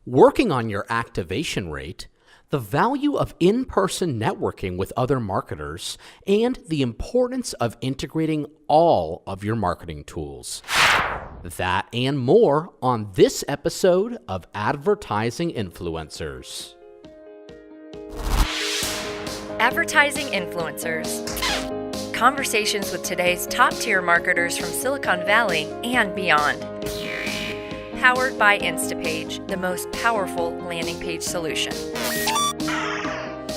working on your activation rate, the value of in-person networking with other marketers, and the importance of integrating all of your marketing tools. That and more on this episode of Advertising Influencers. Advertising Influencers. Conversations with today's top-tier marketers from Silicon Valley and beyond. Powered by Instapage, the most powerful landing page solution.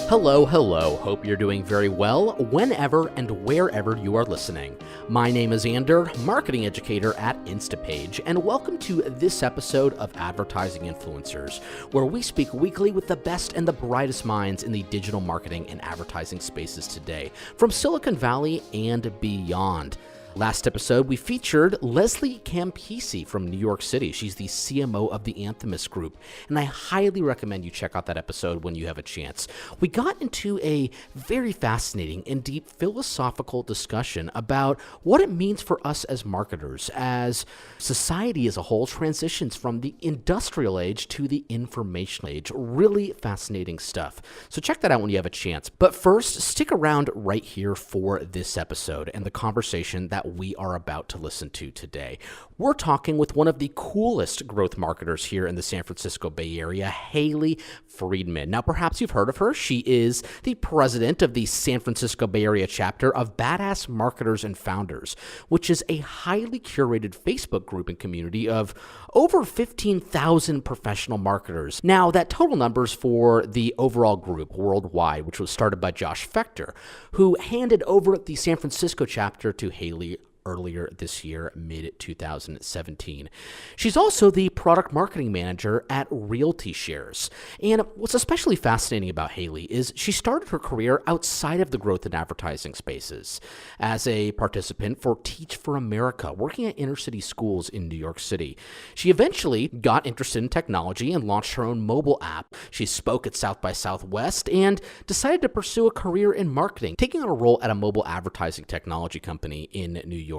Hello. Hope you're doing very well whenever and wherever you are listening. My name is Ander, marketing educator at Instapage, and welcome to this episode of Advertising Influencers, where we speak weekly with the best and the brightest minds in the digital marketing and advertising spaces today, from Silicon Valley and beyond. Last episode, we featured Leslie Campisi from New York City. She's the CMO of the Anthemis Group, and I highly recommend you check out that episode when you have a chance. We got into a very fascinating and deep philosophical discussion about what it means for us as marketers as society as a whole transitions from the industrial age to the information age. Really fascinating stuff. So check that out when you have a chance. But first, stick around right here for this episode and the conversation that we are about to listen to today. We're talking with one of the coolest growth marketers here in the San Francisco Bay Area, Hailey Friedman. Now, perhaps you've heard of her. She is the president of the San Francisco Bay Area chapter of Badass Marketers and Founders, which is a highly curated Facebook group and community of over 15,000 professional marketers. Now, that total numbers for the overall group worldwide, which was started by Josh Fechter, who handed over the San Francisco chapter to Hailey earlier this year, mid-2017. She's also the product marketing manager at RealtyShares. And what's especially fascinating about Hailey is she started her career outside of the growth and advertising spaces as a participant for Teach for America, working at inner city schools in New York City. She eventually got interested in technology and launched her own mobile app. She spoke at South by Southwest and decided to pursue a career in marketing, taking on a role at a mobile advertising technology company in New York.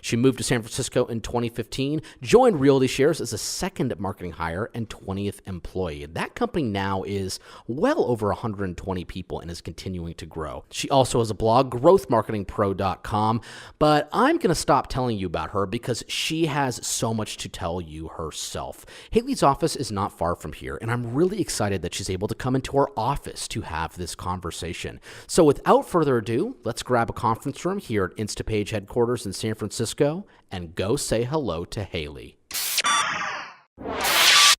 She moved to San Francisco in 2015, joined RealtyShares as a second marketing hire and 20th employee. That company now is well over 120 people and is continuing to grow. She also has a blog, growthmarketingpro.com, but I'm going to stop telling you about her because she has so much to tell you herself. Hailey's office is not far from here, and I'm really excited that she's able to come into our office to have this conversation. So without further ado, let's grab a conference room here at Instapage headquarters in San Francisco and go say hello to Hailey.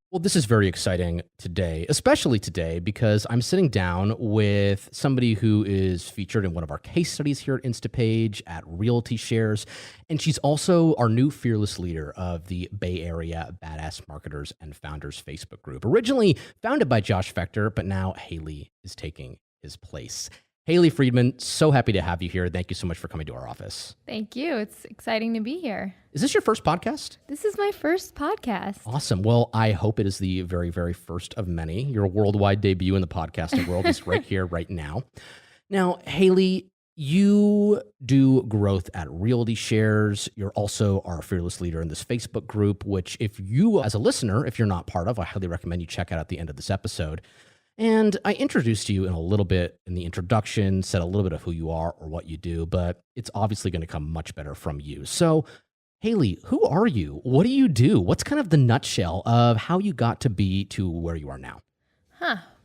Well, this is very exciting today, especially today, because I'm sitting down with somebody who is featured in one of our case studies here at Instapage at RealtyShares, and she's also our new fearless leader of the Bay Area Badass Marketers and Founders Facebook group. Originally founded by Josh Fechter, but now Hailey is taking his place. Hailey Friedman, so happy to have you here. Thank you so much for coming to our office. Thank you. It's exciting to be here. Is this your first podcast? This is my first podcast. Awesome. Well, I hope it is the very, very first of many. Your worldwide debut in the podcasting world is right here, right now. Now, Hailey, you do growth at RealtyShares. You're also our fearless leader in this Facebook group, which if you, as a listener, if you're not part of, I highly recommend you check out at the end of this episode. And I introduced you in a little bit in the introduction, said a little bit of who you are or what you do, but it's obviously going to come much better from you. So, Hailey, who are you? What do you do? What's kind of the nutshell of how you got to be to where you are now?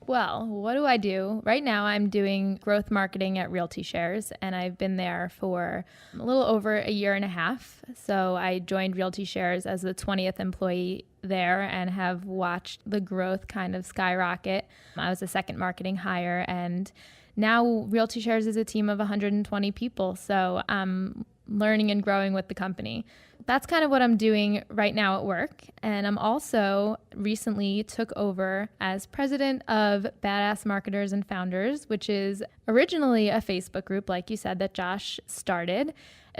Well, what do I do? Right now, I'm doing growth marketing at RealtyShares, and I've been there for a little over a year and a half. So I joined RealtyShares as the 20th employee there and have watched the growth kind of skyrocket. I was a second marketing hire, and now RealtyShares is a team of 120 people. So I'm learning and growing with the company. That's kind of what I'm doing right now at work. And I'm also recently took over as president of Badass Marketers and Founders, which is originally a Facebook group, like you said, that Josh started.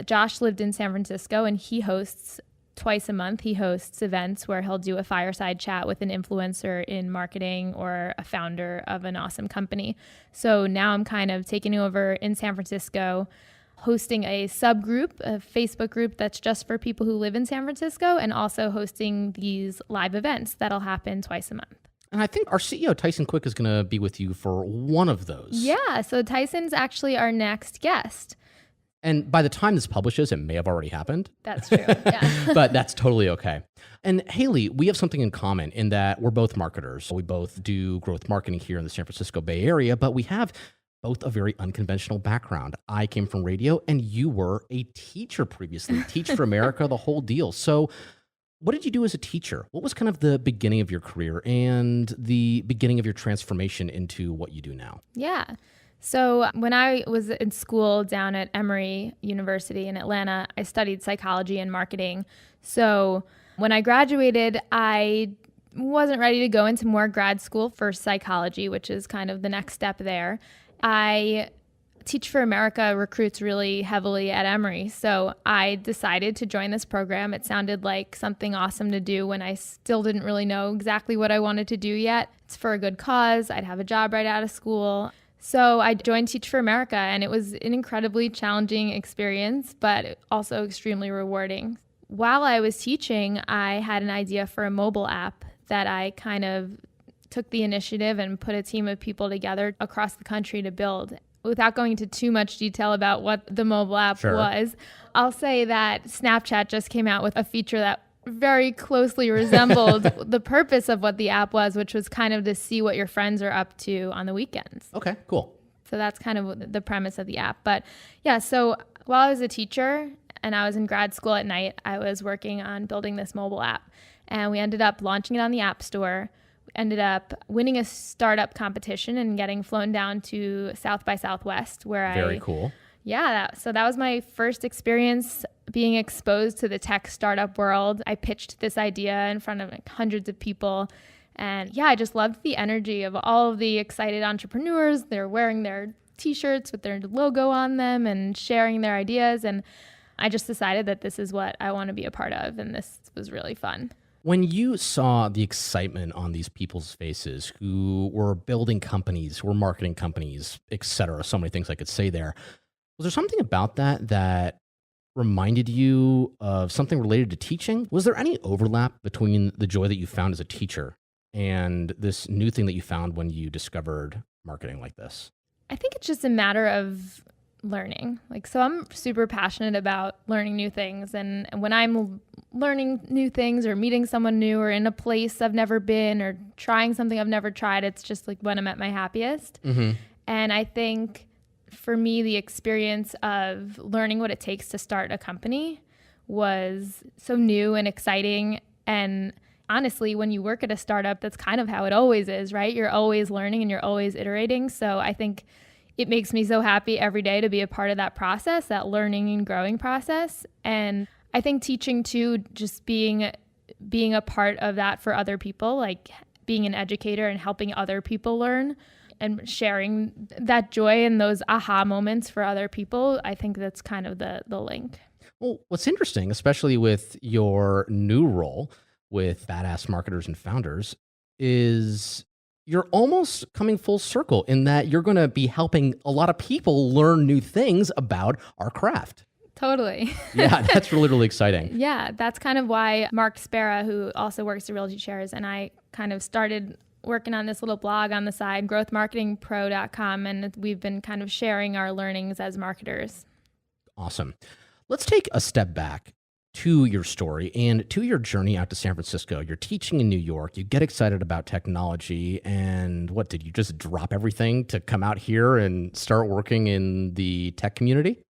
Josh lived in San Francisco, and he hosts twice a month. He hosts events where he'll do a fireside chat with an influencer in marketing or a founder of an awesome company. So now I'm kind of taking over in San Francisco, hosting a subgroup, a Facebook group that's just for people who live in San Francisco, and also hosting these live events that'll happen twice a month. And I think our CEO, Tyson Quick, is going to be with you for one of those. Yeah, so Tyson's actually our next guest. And by the time this publishes, it may have already happened. That's true, yeah. But that's totally okay. And Hailey, we have something in common in that we're both marketers. We both do growth marketing here in the San Francisco Bay Area, but we have both a very unconventional background. I came from radio, and you were a teacher previously. Teach for America, the whole deal. So what did you do as a teacher? What was kind of the beginning of your career and the beginning of your transformation into what you do now? Yeah. So when I was in school down at Emory University in Atlanta, I studied psychology and marketing. So when I graduated, I wasn't ready to go into more grad school for psychology, which is kind of the next step there. Teach for America recruits really heavily at Emory. So I decided to join this program. It sounded like something awesome to do when I still didn't really know exactly what I wanted to do yet. It's for a good cause. I'd have a job right out of school. So I joined Teach for America, and it was an incredibly challenging experience, but also extremely rewarding. While I was teaching, I had an idea for a mobile app that I kind of took the initiative and put a team of people together across the country to build. Without going into too much detail about what the mobile app was, I'll say that Snapchat just came out with a feature that very closely resembled the purpose of what the app was, which was kind of to see what your friends are up to on the weekends. Okay, cool. So that's kind of the premise of the app. But yeah, so while I was a teacher and I was in grad school at night, I was working on building this mobile app. And we ended up launching it on the App Store. Ended up winning a startup competition and getting flown down to South by Southwest, where Very cool. Yeah, so that was my first experience being exposed to the tech startup world. I pitched this idea in front of hundreds of people. And yeah, I just loved the energy of all of the excited entrepreneurs. They're wearing their t-shirts with their logo on them and sharing their ideas. And I just decided that this is what I want to be a part of. And this was really fun. When you saw the excitement on these people's faces who were building companies, who were marketing companies, et cetera, so many things I could say there, was there something about that reminded you of something related to teaching? Was there any overlap between the joy that you found as a teacher and this new thing that you found when you discovered marketing like this? I think it's just a matter of learning. So I'm super passionate about learning new things. And when I'm learning new things or meeting someone new or in a place I've never been or trying something I've never tried, it's just like when I'm at my happiest. Mm-hmm. And I think for me, the experience of learning what it takes to start a company was so new and exciting. And honestly, when you work at a startup, that's kind of how it always is, right? You're always learning and you're always iterating. So I think it makes me so happy every day to be a part of that process, that learning and growing process. And I think teaching too, just being a part of that for other people, like being an educator and helping other people learn and sharing that joy and those aha moments for other people, I think that's kind of the link. Well, what's interesting, especially with your new role with Badass Marketers and Founders, is you're almost coming full circle in that you're going to be helping a lot of people learn new things about our craft. Totally. Yeah, that's really, really exciting. Yeah, that's kind of why Mark Spera, who also works at RealtyShares, and I kind of started working on this little blog on the side, growthmarketingpro.com, and we've been kind of sharing our learnings as marketers. Awesome. Let's take a step back to your story and to your journey out to San Francisco. You're teaching in New York. You get excited about technology. And what, did you just drop everything to come out here and start working in the tech community?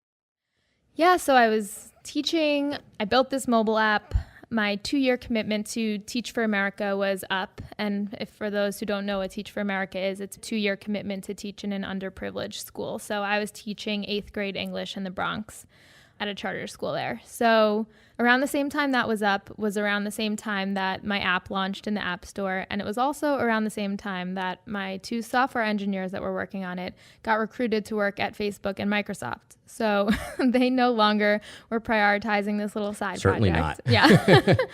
Yeah, so I was teaching. I built this mobile app. My 2-year commitment to Teach for America was up. And if for those who don't know what Teach for America is, it's a 2-year commitment to teach in an underprivileged school. So I was teaching 8th grade English in the Bronx at a charter school there. So around the same time that was up was around the same time that my app launched in the App Store. And it was also around the same time that my 2 software engineers that were working on it got recruited to work at Facebook and Microsoft. So they no longer were prioritizing this little side Certainly project. Not. Yeah. That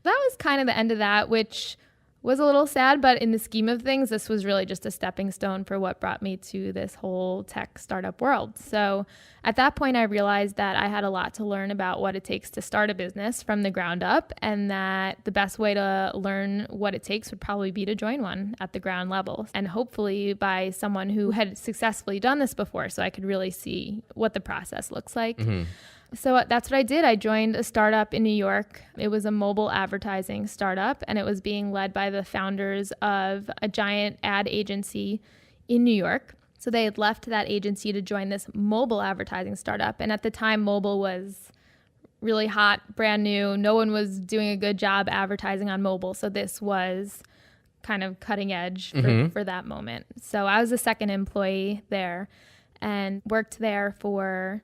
was kind of the end of that, which was a little sad, but in the scheme of things, this was really just a stepping stone for what brought me to this whole tech startup world. So at that point, I realized that I had a lot to learn about what it takes to start a business from the ground up, and that the best way to learn what it takes would probably be to join one at the ground level, and hopefully by someone who had successfully done this before, so I could really see what the process looks like. So that's what I did. I joined a startup in New York. It was a mobile advertising startup, and it was being led by the founders of a giant ad agency in New York. So they had left that agency to join this mobile advertising startup. And at the time, mobile was really hot, brand new. No one was doing a good job advertising on mobile. So this was kind of cutting edge for that moment. So I was the second employee there and worked there for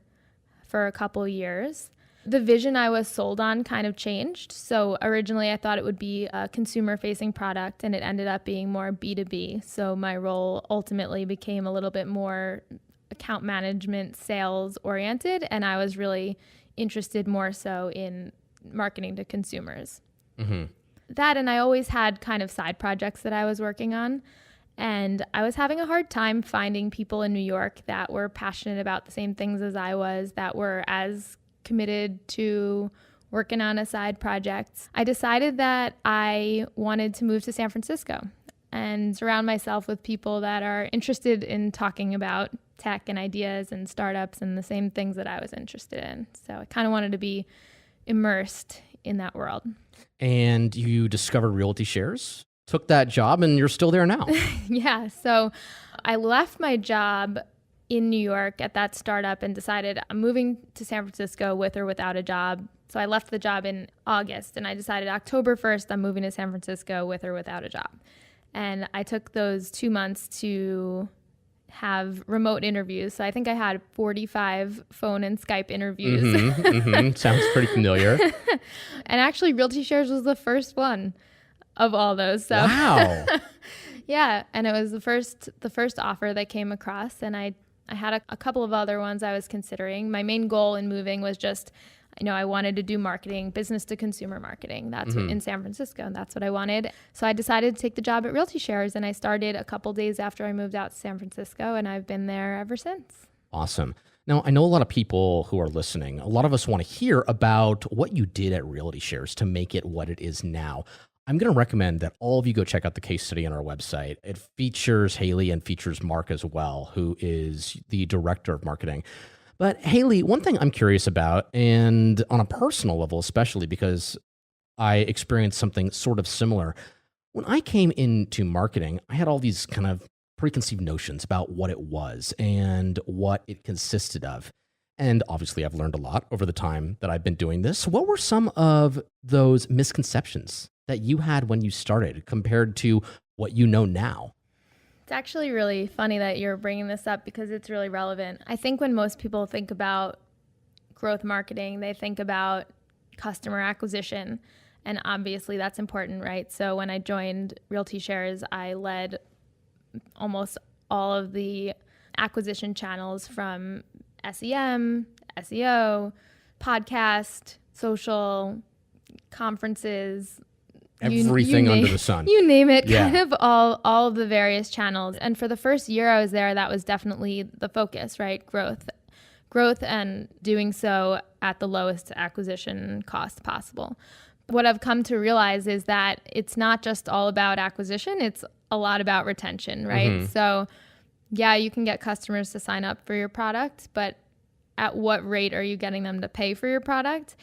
a couple years. The vision I was sold on kind of changed. So originally I thought it would be a consumer-facing product, and it ended up being more B2B. So my role ultimately became a little bit more account management, sales oriented, and I was really interested more so in marketing to consumers. That, and I always had kind of side projects that I was working on. And I was having a hard time finding people in New York that were passionate about the same things as I was, that were as committed to working on a side project. I decided that I wanted to move to San Francisco and surround myself with people that are interested in talking about tech and ideas and startups and the same things that I was interested in. So I kind of wanted to be immersed in that world. And you discovered RealtyShares, took that job, and you're still there now. Yeah. So I left my job in New York at that startup and decided I'm moving to San Francisco with or without a job. So I left the job in August, and I decided October 1st, I'm moving to San Francisco with or without a job. And I took those 2 months to have remote interviews. So I think I had 45 phone and Skype interviews. Sounds pretty familiar. And actually, RealtyShares was the first one of all those. So wow. Yeah, and it was the first offer that came across, and I had a couple of other ones I was considering. My main goal in moving was just, I wanted to do marketing, business to consumer marketing. That's in San Francisco, and that's what I wanted. So I decided to take the job at RealtyShares, and I started a couple days after I moved out to San Francisco, and I've been there ever since. Awesome. Now, I know a lot of people who are listening, a lot of us want to hear about what you did at RealtyShares to make it what it is now. I'm going to recommend that all of you go check out the case study on our website. It features Hailey and features Mark as well, who is the director of marketing. But Hailey, one thing I'm curious about, and on a personal level especially, because I experienced something sort of similar. When I came into marketing, I had all these kind of preconceived notions about what it was and what it consisted of. And obviously, I've learned a lot over the time that I've been doing this. What were some of those misconceptions that you had when you started compared to what you know now? It's actually really funny that you're bringing this up because it's really relevant. I think when most people think about growth marketing, they think about customer acquisition. And obviously that's important, right? So when I joined RealtyShares, I led almost all of the acquisition channels from SEM, SEO, podcast, social, conferences, everything under the sun. You name it, kind of all of the various channels. And for the first year I was there, that was definitely the focus, right? Growth and doing so at the lowest acquisition cost possible. What I've come to realize is that it's not just all about acquisition, it's a lot about retention, right? Mm-hmm. So yeah, you can get customers to sign up for your product, but at what rate are you getting them to pay for your product?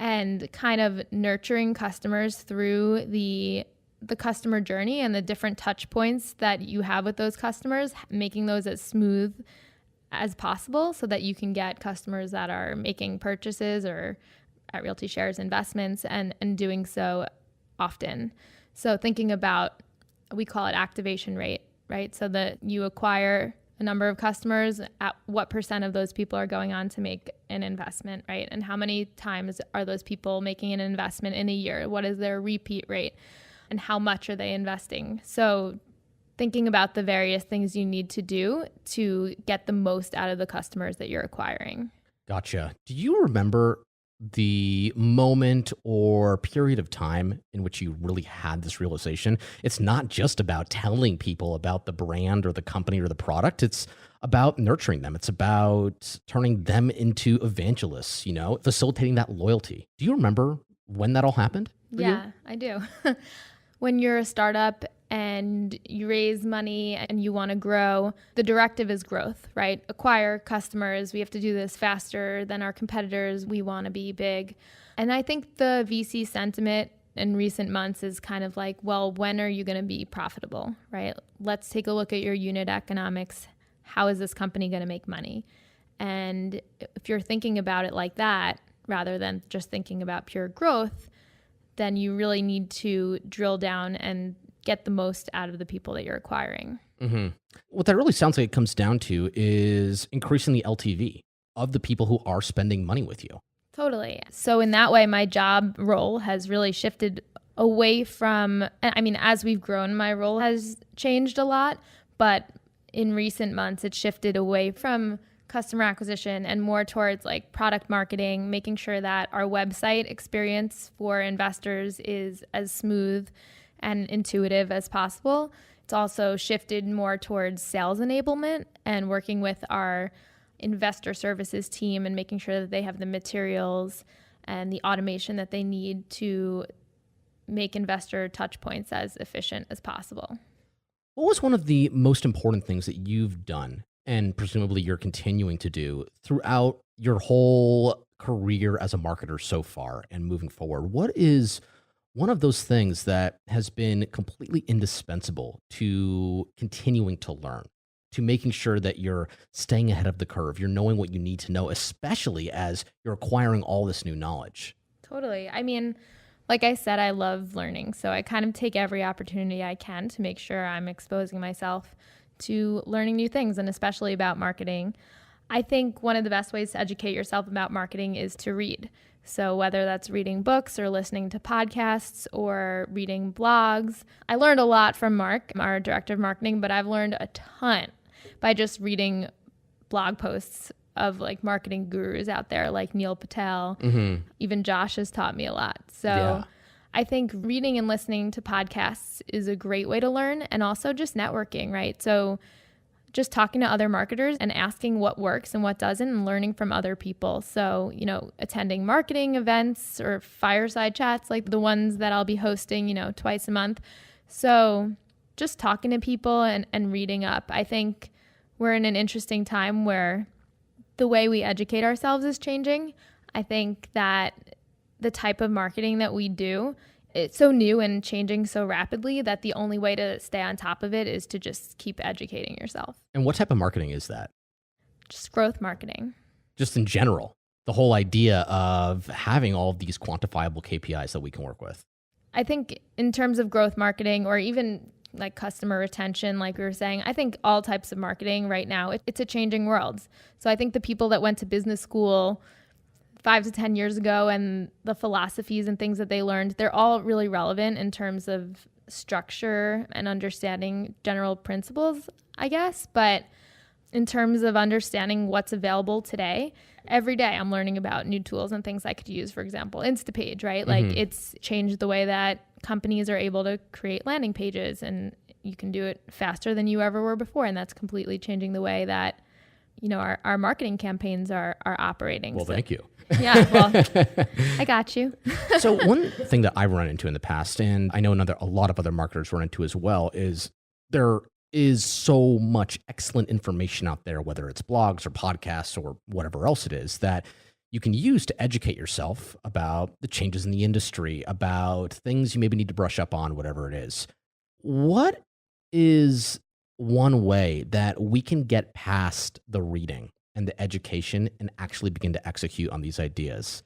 And kind of nurturing customers through the customer journey and the different touch points that you have with those customers, making those as smooth as possible so that you can get customers that are making purchases or at RealtyShares investments and doing so often. So thinking about, we call it activation rate, right? So that you acquire a number of customers, at what % of those people are going on to make an investment, right? And how many times are those people making an investment in a year? What is their repeat rate? And how much are they investing? So thinking about the various things you need to do to get the most out of the customers that you're acquiring. Gotcha. Do you remember the moment or period of time in which you really had this realization? It's not just about telling people about the brand or the company or the product. It's about nurturing them. It's about turning them into evangelists, facilitating that loyalty. Do you remember when that all happened for you? Yeah, I do. When you're a startup and you raise money and you want to grow, the directive is growth, right? Acquire customers. We have to do this faster than our competitors. We want to be big. And I think the VC sentiment in recent months is kind of like, well, when are you going to be profitable, right? Let's take a look at your unit economics. How is this company going to make money? And if you're thinking about it like that, rather than just thinking about pure growth, then you really need to drill down and get the most out of the people that you're acquiring. Mm-hmm. What that really sounds like it comes down to is increasing the LTV of the people who are spending money with you. Totally. So in that way, my job role has really shifted away from, as we've grown, my role has changed a lot, but in recent months, it's shifted away from customer acquisition and more towards like product marketing, making sure that our website experience for investors is as smooth and intuitive as possible. It's also shifted more towards sales enablement and working with our investor services team and making sure that they have the materials and the automation that they need to make investor touch points as efficient as possible. What was one of the most important things that you've done and presumably you're continuing to do throughout your whole career as a marketer so far and moving forward? What is one of those things that has been completely indispensable to continuing to learn, to making sure that you're staying ahead of the curve, you're knowing what you need to know, especially as you're acquiring all this new knowledge? Totally. Like I said, I love learning. So I kind of take every opportunity I can to make sure I'm exposing myself to learning new things, and especially about marketing. I think one of the best ways to educate yourself about marketing is to read. So whether that's reading books or listening to podcasts or reading blogs. I learned a lot from Mark, our director of marketing, but I've learned a ton by just reading blog posts of like marketing gurus out there like Neil Patel. Mm-hmm. Even Josh has taught me a lot. So yeah. I think reading and listening to podcasts is a great way to learn, and also just networking, right? So just talking to other marketers and asking what works and what doesn't and learning from other people. So, attending marketing events or fireside chats like the ones that I'll be hosting, twice a month. So just talking to people and reading up. I think we're in an interesting time where the way we educate ourselves is changing. I think that the type of marketing that we do, it's so new and changing so rapidly that the only way to stay on top of it is to just keep educating yourself. And what type of marketing is that? Just growth marketing. Just in general, the whole idea of having all of these quantifiable KPIs that we can work with. I think in terms of growth marketing, or even like customer retention, like we were saying, I think all types of marketing right now, it's a changing world. So I think the people that went to business school 5 to 10 years ago and the philosophies and things that they learned, they're all really relevant in terms of structure and understanding general principles, I guess. But in terms of understanding what's available today, every day I'm learning about new tools and things I could use. For example, Instapage, right? Mm-hmm. Like it's changed the way that companies are able to create landing pages, and you can do it faster than you ever were before. And that's completely changing the way that, our marketing campaigns are operating. Well, thank you. Yeah, well, I got you. So one thing that I've run into in the past, and I know a lot of other marketers run into as well, is there is so much excellent information out there, whether it's blogs or podcasts or whatever else it is, that you can use to educate yourself about the changes in the industry, about things you maybe need to brush up on, whatever it is. What is one way that we can get past the reading and the education and actually begin to execute on these ideas?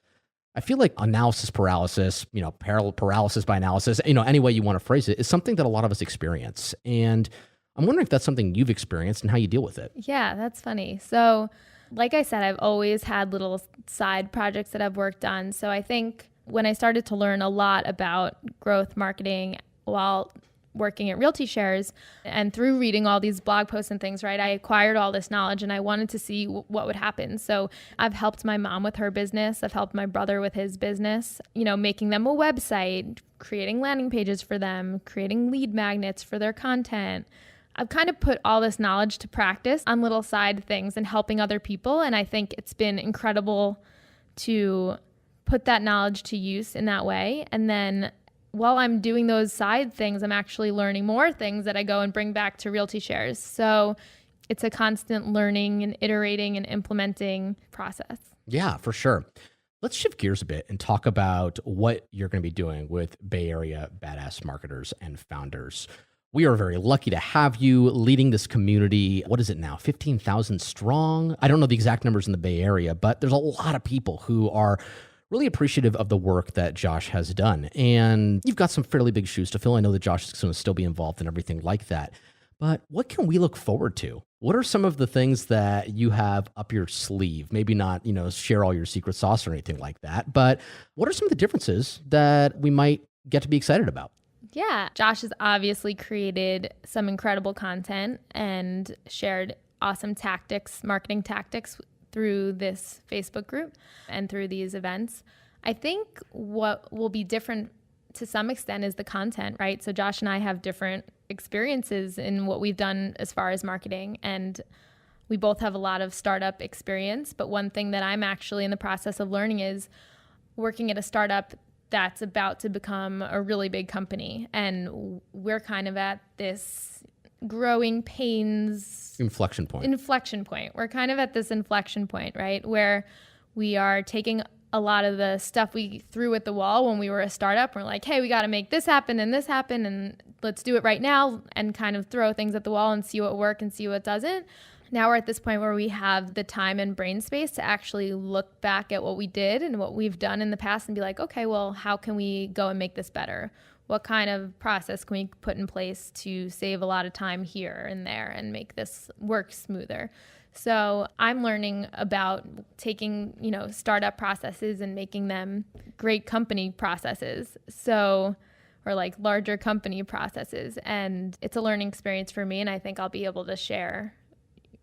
I feel like analysis paralysis, paralysis by analysis, any way you want to phrase it, is something that a lot of us experience. And I'm wondering if that's something you've experienced and how you deal with it. Yeah, that's funny. So like I said, I've always had little side projects that I've worked on. So I think when I started to learn a lot about growth marketing while working at RealtyShares and through reading all these blog posts and things, right, I acquired all this knowledge and I wanted to see what would happen. So I've helped my mom with her business. I've helped my brother with his business, making them a website, creating landing pages for them, creating lead magnets for their content. I've kind of put all this knowledge to practice on little side things and helping other people. And I think it's been incredible to put that knowledge to use in that way. And then while I'm doing those side things, I'm actually learning more things that I go and bring back to RealtyShares. So it's a constant learning and iterating and implementing process. Yeah, for sure. Let's shift gears a bit and talk about what you're going to be doing with Bay Area badass marketers and founders. We are very lucky to have you leading this community. What is it now? 15,000 strong? I don't know the exact numbers in the Bay Area, but there's a lot of people who are really appreciative of the work that Josh has done. And you've got some fairly big shoes to fill. I know that Josh is going to still be involved in everything like that. But what can we look forward to? What are some of the things that you have up your sleeve? Maybe not, share all your secret sauce or anything like that, but what are some of the differences that we might get to be excited about? Yeah, Josh has obviously created some incredible content and shared awesome marketing tactics through this Facebook group and through these events. I think what will be different to some extent is the content, right? So Josh and I have different experiences in what we've done as far as marketing, and we both have a lot of startup experience. But one thing that I'm actually in the process of learning is working at a startup that's about to become a really big company. And we're kind of at this growing pains inflection point. We're kind of at this inflection point, right? Where we are taking a lot of the stuff we threw at the wall when we were a startup. We're like, hey, we got to make this happen and let's do it right now, and kind of throw things at the wall and see what works and see what doesn't. Now we're at this point where we have the time and brain space to actually look back at what we did and what we've done in the past and be like, okay, well, how can we go and make this better? What kind of process can we put in place to save a lot of time here and there and make this work smoother? So I'm learning about taking, startup processes and making them great company processes. Or like larger company processes. And it's a learning experience for me. And I think I'll be able to share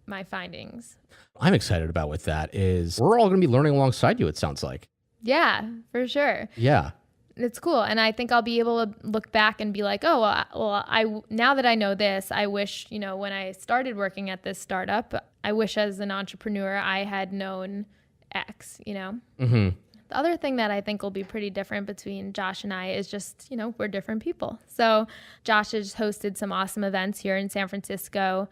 my findings. I'm excited about what that is. We're all going to be learning alongside you, it sounds like. Yeah, for sure. Yeah. It's cool. And I think I'll be able to look back and be like, oh, well, now that I know this, I wish, when I started working at this startup, I wish as an entrepreneur I had known X, Mm-hmm. The other thing that I think will be pretty different between Josh and I is just, we're different people. So Josh has hosted some awesome events here in San Francisco,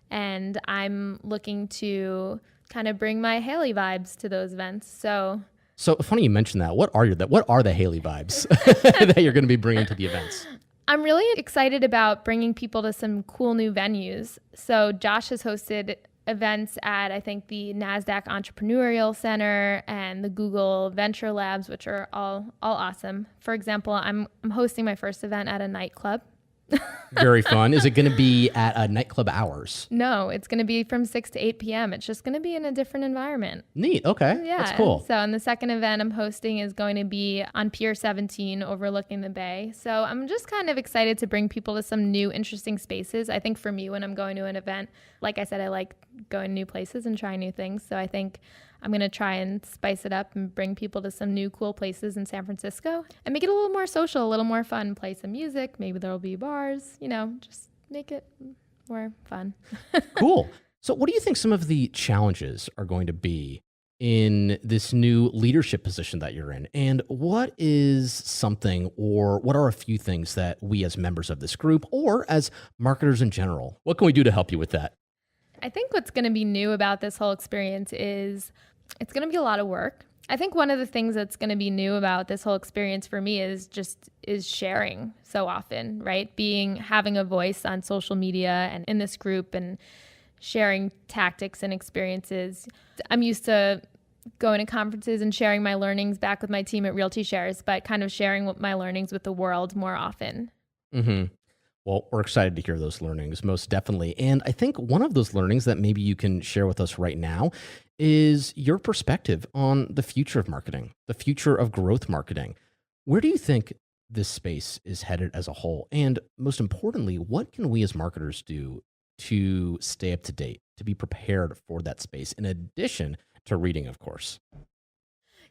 and I'm looking to kind of bring my Hailey vibes to those events. So funny you mentioned that. What are the Hailey vibes that you're going to be bringing to the events? I'm really excited about bringing people to some cool new venues. So Josh has hosted events at, I think, the NASDAQ Entrepreneurial Center and the Google Venture Labs, which are all awesome. For example, I'm hosting my first event at a nightclub. Very fun. Is it going to be at nightclub hours? No, it's going to be from 6 to 8 p.m. It's just going to be in a different environment. Neat. Okay. Yeah. That's cool. So, and the second event I'm hosting is going to be on Pier 17 overlooking the bay. So I'm just kind of excited to bring people to some new, interesting spaces. I think for me, when I'm going to an event, like I said, I like going new places and trying new things. So I think I'm going to try and spice it up and bring people to some new cool places in San Francisco and make it a little more social, a little more fun, play some music. Maybe there'll be bars, just make it more fun. Cool. So what do you think some of the challenges are going to be in this new leadership position that you're in? And what is something, or what are a few things that we as members of this group or as marketers in general, what can we do to help you with that? I think what's going to be new about this whole experience is it's going to be a lot of work. I think one of the things that's going to be new about this whole experience for me is sharing so often, right? Having a voice on social media and in this group and sharing tactics and experiences. I'm used to going to conferences and sharing my learnings back with my team at RealtyShares, but kind of sharing my learnings with the world more often. Mm-hmm. Well, we're excited to hear those learnings, most definitely. And I think one of those learnings that maybe you can share with us right now is your perspective on the future of marketing, the future of growth marketing. Where do you think this space is headed as a whole? And most importantly, what can we as marketers do to stay up to date, to be prepared for that space, in addition to reading, of course?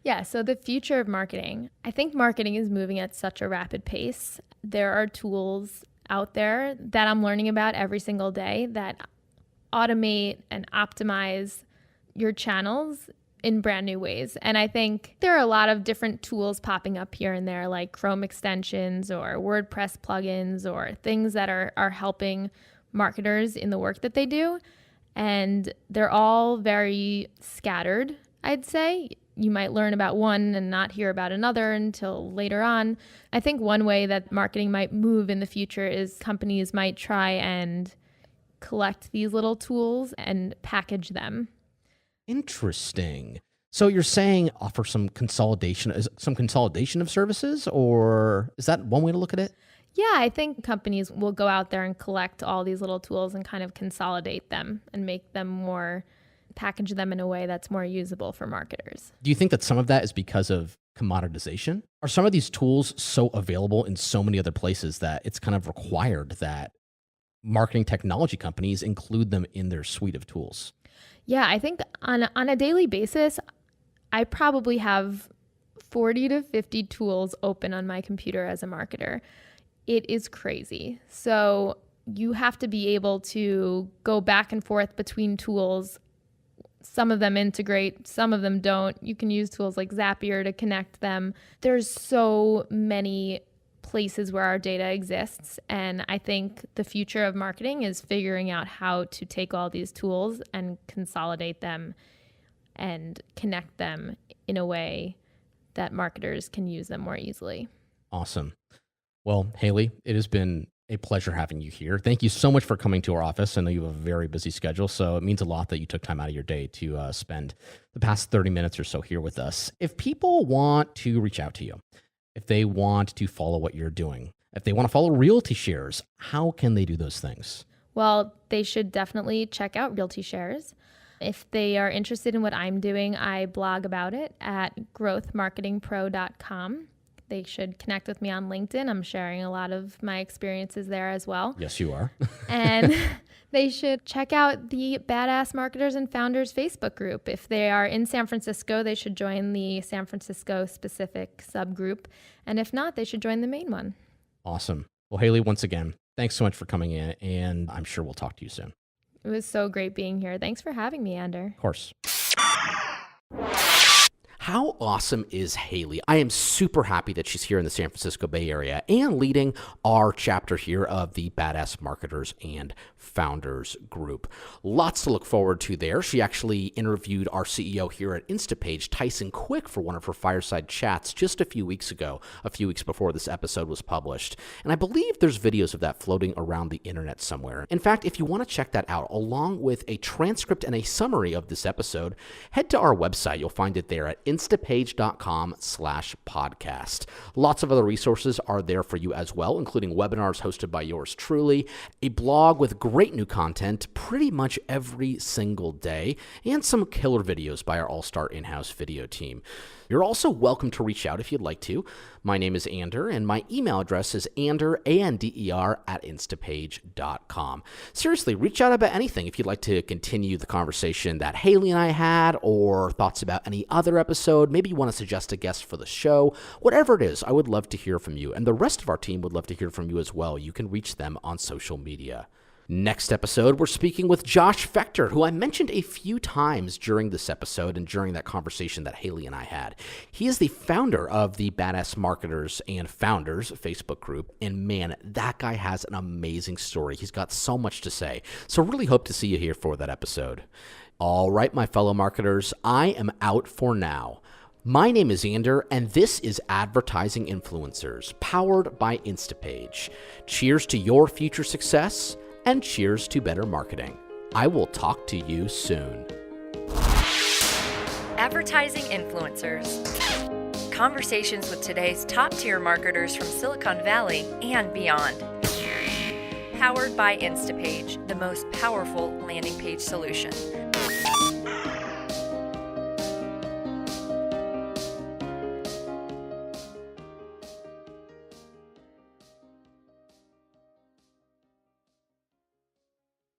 Yeah, so the future of marketing. I think marketing is moving at such a rapid pace. There are tools out there that I'm learning about every single day that automate and optimize your channels in brand new ways. And I think there are a lot of different tools popping up here and there, like Chrome extensions or WordPress plugins or things that are helping marketers in the work that they do. And they're all very scattered, I'd say. You might learn about one and not hear about another until later on. I think one way that marketing might move in the future is companies might try and collect these little tools and package them. Interesting. So you're saying offer some consolidation of services, or is that one way to look at it? Yeah, I think companies will go out there and collect all these little tools and kind of consolidate them and make them more, package them in a way that's more usable for marketers. Do you think that some of that is because of commoditization? Are some of these tools so available in so many other places that it's kind of required that marketing technology companies include them in their suite of tools? Yeah, I think on a daily basis, I probably have 40 to 50 tools open on my computer as a marketer. It is crazy. So you have to be able to go back and forth between tools. Some of them integrate, some of them don't. You can use tools like Zapier to connect them. There's so many places where our data exists. And I think the future of marketing is figuring out how to take all these tools and consolidate them and connect them in a way that marketers can use them more easily. Awesome. Well, Hailey, it has been a pleasure having you here. Thank you so much for coming to our office. I know you have a very busy schedule, so it means a lot that you took time out of your day to spend the past 30 minutes or so here with us. If people want to reach out to you, if they want to follow what you're doing, if they want to follow RealtyShares, how can they do those things? Well, they should definitely check out RealtyShares. If they are interested in what I'm doing, I blog about it at growthmarketingpro.com. They should connect with me on LinkedIn. I'm sharing a lot of my experiences there as well. Yes, you are. And they should check out the Badass Marketers and Founders Facebook group. If they are in San Francisco, they should join the San Francisco specific subgroup. And if not, they should join the main one. Awesome. Well, Hailey, once again, thanks so much for coming in, and I'm sure we'll talk to you soon. It was so great being here. Thanks for having me, Ander. Of course. How awesome is Hailey? I am super happy that she's here in the San Francisco Bay Area and leading our chapter here of the Badass Marketers and Founders group. Lots to look forward to there. She actually interviewed our CEO here at Instapage, Tyson Quick, for one of her fireside chats just a few weeks ago, a few weeks before this episode was published. And I believe there's videos of that floating around the internet somewhere. In fact, if you want to check that out, along with a transcript and a summary of this episode, head to our website. You'll find it there at instapage.com/podcast. Lots of other resources are there for you as well, including webinars hosted by yours truly, a blog with great new content pretty much every single day, and some killer videos by our all-star in-house video team. You're also welcome to reach out if you'd like to. My name is Ander, and my email address is ander, A-N-D-E-R, @instapage.com. Seriously, reach out about anything if you'd like to continue the conversation that Hailey and I had, or thoughts about any other episode. Maybe you want to suggest a guest for the show. Whatever it is, I would love to hear from you, and the rest of our team would love to hear from you as well. You can reach them on social media. Next episode, we're speaking with Josh Fechter, who I mentioned a few times during this episode and during that conversation that Hailey and I had. He is the founder of the Badass Marketers and Founders Facebook group, and man, that guy has an amazing story. He's got so much to say, so really hope to see you here for that episode. All right, my fellow marketers, I am out for now. My name is Ander, and this is Advertising Influencers, powered by Instapage. Cheers to your future success, and cheers to better marketing. I will talk to you soon. Advertising Influencers. Conversations with today's top-tier marketers from Silicon Valley and beyond. Powered by Instapage, the most powerful landing page solution.